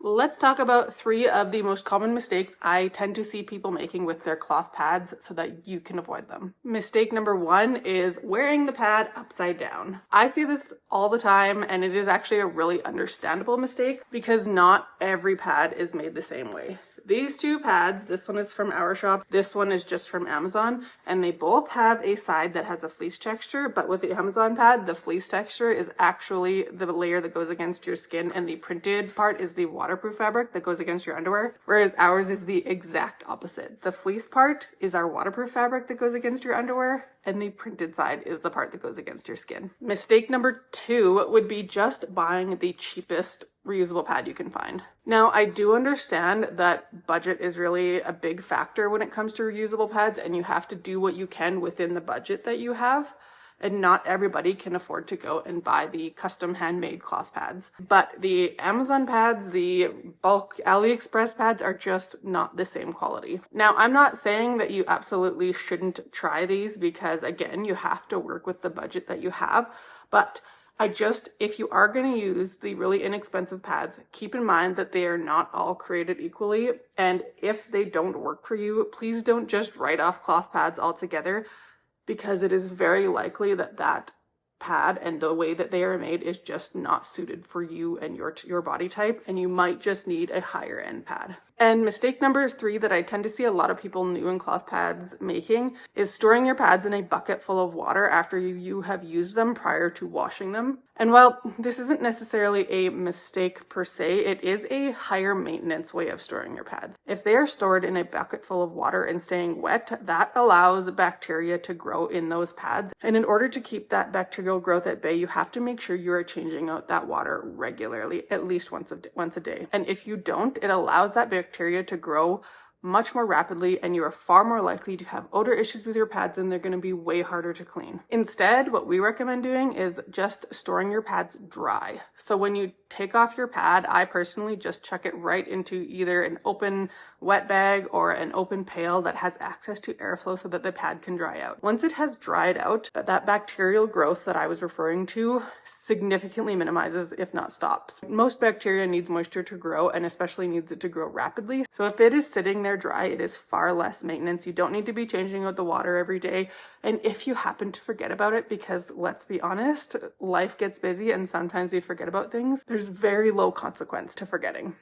Let's talk about 3 of the most common mistakes I tend to see people making with their cloth pads so that you can avoid them. Mistake number 1 is wearing the pad upside down. I see this all the time, and it is actually a really understandable mistake because not every pad is made the same way. These 2 pads, this one is from our shop, this one is just from Amazon, and they both have a side that has a fleece texture, but with the Amazon pad, the fleece texture is actually the layer that goes against your skin, and the printed part is the waterproof fabric that goes against your underwear, whereas ours is the exact opposite. The fleece part is our waterproof fabric that goes against your underwear, and the printed side is the part that goes against your skin. Mistake number 2 would be just buying the cheapest reusable pad you can find. Now, I do understand that budget is really a big factor when it comes to reusable pads, and you have to do what you can within the budget that you have. And not everybody can afford to go and buy the custom handmade cloth pads. But the Amazon pads, the bulk AliExpress pads are just not the same quality. Now, I'm not saying that you absolutely shouldn't try these because, again, you have to work with the budget that you have. But if you are going to use the really inexpensive pads, keep in mind that they are not all created equally. And if they don't work for you, please don't just write off cloth pads altogether, because it is very likely that that pad and the way that they are made is just not suited for you and your body type, and you might just need a higher end pad. And mistake number 3 that I tend to see a lot of people new in cloth pads making is storing your pads in a bucket full of water after you have used them prior to washing them. And while this isn't necessarily a mistake per se, it is a higher maintenance way of storing your pads. If they are stored in a bucket full of water and staying wet, that allows bacteria to grow in those pads. And in order to keep that bacterial growth at bay, you have to make sure you are changing out that water regularly, at least once a day. And if you don't, it allows that bacteria to grow much more rapidly, and you are far more likely to have odor issues with your pads, and they're going to be way harder to clean. Instead, what we recommend doing is just storing your pads dry. So when you take off your pad, I personally just chuck it right into either an open wet bag or an open pail that has access to airflow so that the pad can dry out. Once it has dried out, that bacterial growth that I was referring to significantly minimizes, if not stops. Most bacteria needs moisture to grow, and especially needs it to grow rapidly. So if it is sitting there dry, it is far less maintenance. You don't need to be changing out the water every day. And if you happen to forget about it, because let's be honest, life gets busy and sometimes we forget about things, there's very low consequence to forgetting.